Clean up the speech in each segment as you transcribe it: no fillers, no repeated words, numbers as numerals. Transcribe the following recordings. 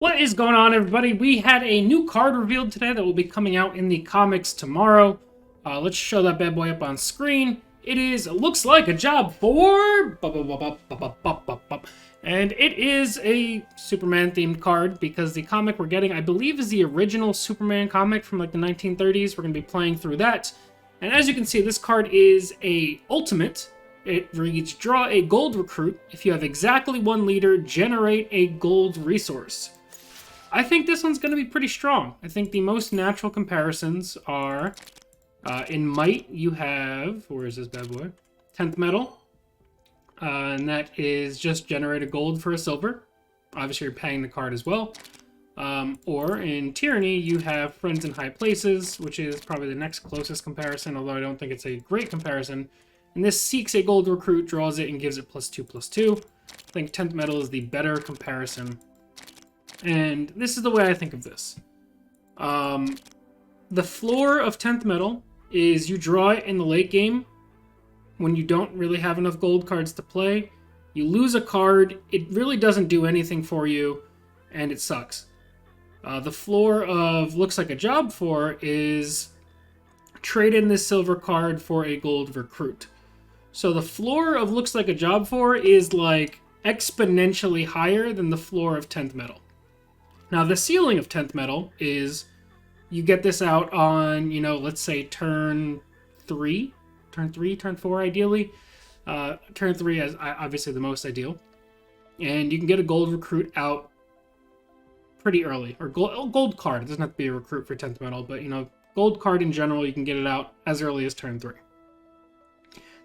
What is going on, everybody? We had a new card revealed today that will be coming out in the comics tomorrow. Let's show that bad boy up on screen. Looks like a job for... And it is a Superman-themed card because the comic we're getting, I believe, is the original Superman comic from like the 1930s. We're going to be playing through that. And as you can see, this card is a ultimate. It reads, draw a gold recruit. If you have exactly one leader, generate a gold resource. I think this one's going to be pretty strong. I think the most natural comparisons are, in Might, you have, where is this bad boy? 10th Metal, and that is just generate a gold for a silver. Obviously, you're paying the card as well. Or in Tyranny, you have Friends in High Places, which is probably the next closest comparison, although I don't think it's a great comparison. And this seeks a gold recruit, draws it, and gives it +2/+2. I think 10th Metal is the better comparison. And this is the way I think of this. The floor of 10th Metal is you draw it in the late game when you don't really have enough gold cards to play. You lose a card, it really doesn't do anything for you, and it sucks. The floor of looks like a job for is trade in this silver card for a gold recruit. So the floor of looks like a job for is like exponentially higher than the floor of 10th Metal. Now, the ceiling of 10th Metal is you get this out on, let's say turn 4 ideally. Turn 3 is obviously the most ideal. And you can get a gold recruit out pretty early. Or gold card. It doesn't have to be a recruit for 10th Metal, but, gold card in general, you can get it out as early as turn 3.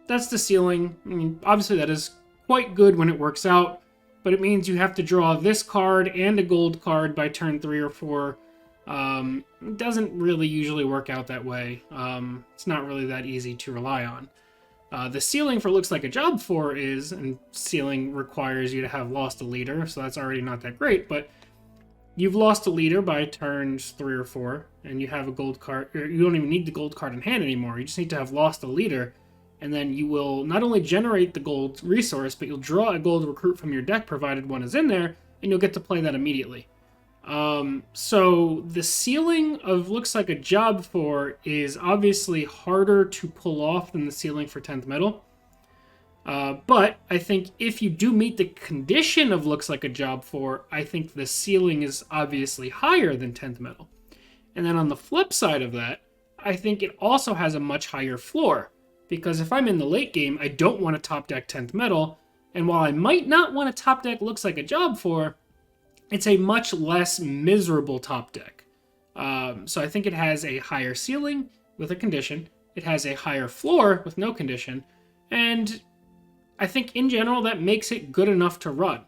That's the ceiling. I mean, obviously that is quite good when it works out. But it means you have to draw this card and a gold card by turn 3 or 4. It doesn't really usually work out that way. It's not really that easy to rely on. The ceiling for looks like a job for is, and ceiling requires you to have lost a leader, so that's already not that great, but you've lost a leader by turns 3 or 4, and you have a gold card, or you don't even need the gold card in hand anymore, you just need to have lost a leader. And then you will not only generate the gold resource, but you'll draw a gold recruit from your deck, provided one is in there, and you'll get to play that immediately. So the ceiling of looks like a job for is obviously harder to pull off than the ceiling for 10th Metal. But I think if you do meet the condition of looks like a job for, I think the ceiling is obviously higher than 10th Metal. And then on the flip side of that, I think it also has a much higher floor. Because if I'm in the late game, I don't want to top deck 10th Metal, and while I might not want to top deck looks like a job for, it's a much less miserable top deck. So I think it has a higher ceiling with a condition, it has a higher floor with no condition, and I think in general that makes it good enough to run.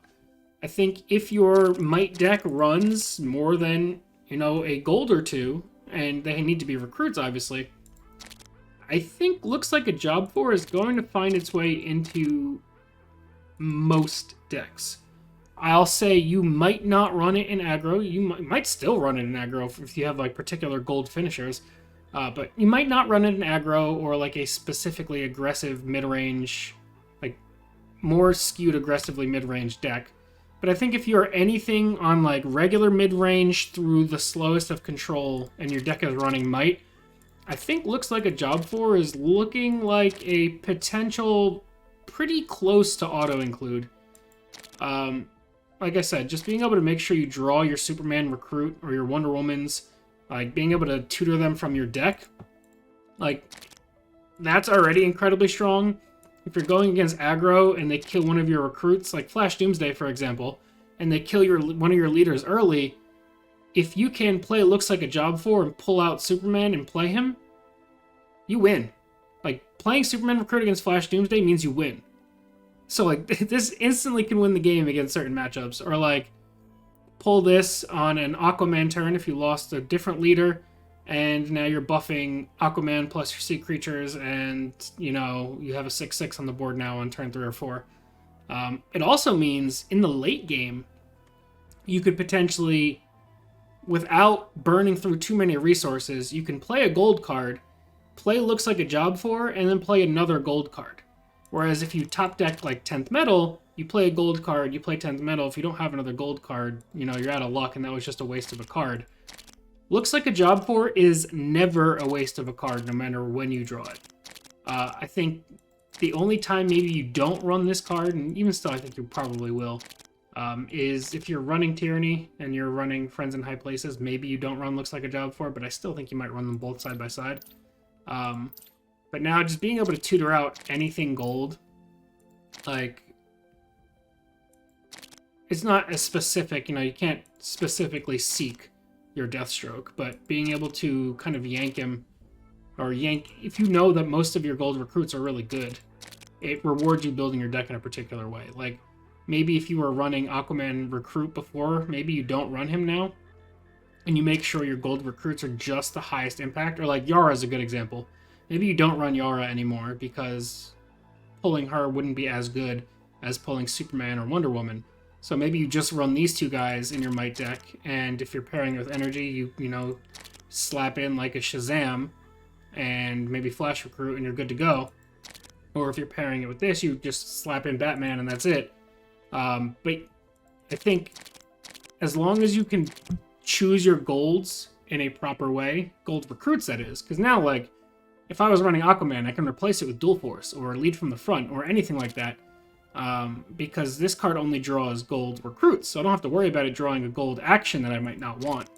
I think if your Might deck runs more than, a gold or two, and they need to be recruits obviously, I think looks like a job for is going to find its way into most decks. I'll say you might not run it in aggro. You might still run it in aggro if you have like particular gold finishers. But you might not run it in aggro or like a specifically aggressive mid-range, like more skewed aggressively mid-range deck. But I think if you're anything on like regular mid-range through the slowest of control and your deck is running Might, I think looks like a job for is looking like a potential pretty close to auto-include. Like I said, just being able to make sure you draw your Superman recruit or your Wonder Womans, like being able to tutor them from your deck, like that's already incredibly strong. If you're going against aggro and they kill one of your recruits, like Flash Doomsday for example, and they kill one of your leaders early, if you can play looks like a job for and pull out Superman and play him, you win. Like, playing Superman Recruit against Flash Doomsday means you win. So, like, this instantly can win the game against certain matchups. Or, like, pull this on an Aquaman turn if you lost a different leader, and now you're buffing Aquaman plus your sea creatures, and, you have a 6/6 on the board now on turn 3 or 4. It also means, in the late game, you could potentially, without burning through too many resources, you can play a gold card, play looks like a job for, and then play another gold card. Whereas if you top deck like 10th Metal, you play a gold card, you play 10th metal. If you don't have another gold card, you know, you're out of luck, and that was just a waste of a card. Looks like a job for is never a waste of a card, no matter when you draw it. I think the only time maybe you don't run this card, and even still I think you probably will, is if you're running Tyranny and you're running Friends in High Places. Maybe you don't run Looks Like a Job for, but I still think you might run them both side by side. But now just being able to tutor out anything gold, like, it's not as specific, you know, you can't specifically seek your Deathstroke, but being able to kind of yank him, or if you know that most of your gold recruits are really good, it rewards you building your deck in a particular way. Like, maybe if you were running Aquaman Recruit before, maybe you don't run him now, and you make sure your gold recruits are just the highest impact, or like Yara is a good example. Maybe you don't run Yara anymore because pulling her wouldn't be as good as pulling Superman or Wonder Woman. So maybe you just run these two guys in your Might deck, and if you're pairing with Energy, you know, slap in like a Shazam and maybe Flash Recruit, and you're good to go. Or if you're pairing it with this, you just slap in Batman, and that's it. But I think as long as you can choose your golds in a proper way, gold recruits that is, because now, like, if I was running Aquaman, I can replace it with Dual Force, or Lead from the Front, or anything like that. Because this card only draws gold recruits, so I don't have to worry about it drawing a gold action that I might not want.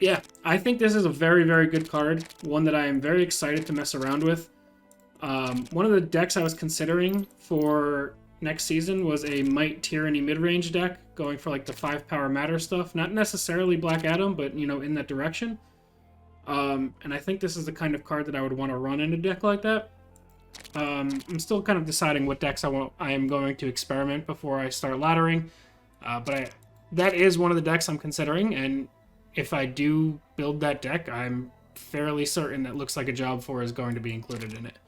Yeah, I think this is a very, very good card. One that I am very excited to mess around with. One of the decks I was considering for next season was a Might Tyranny mid-range deck, going for like the 5-power matter stuff. Not necessarily Black Adam, but, you know, in that direction. And I think this is the kind of card that I would want to run in a deck like that. I'm still kind of deciding what decks I am going to experiment before I start laddering. But that is one of the decks I'm considering, and if I do build that deck, I'm fairly certain that Looks Like a Job for is going to be included in it.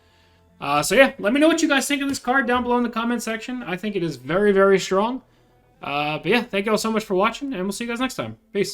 So yeah, let me know what you guys think of this card down below in the comment section. I think it is very, very strong. But yeah, thank you all so much for watching, and we'll see you guys next time. Peace.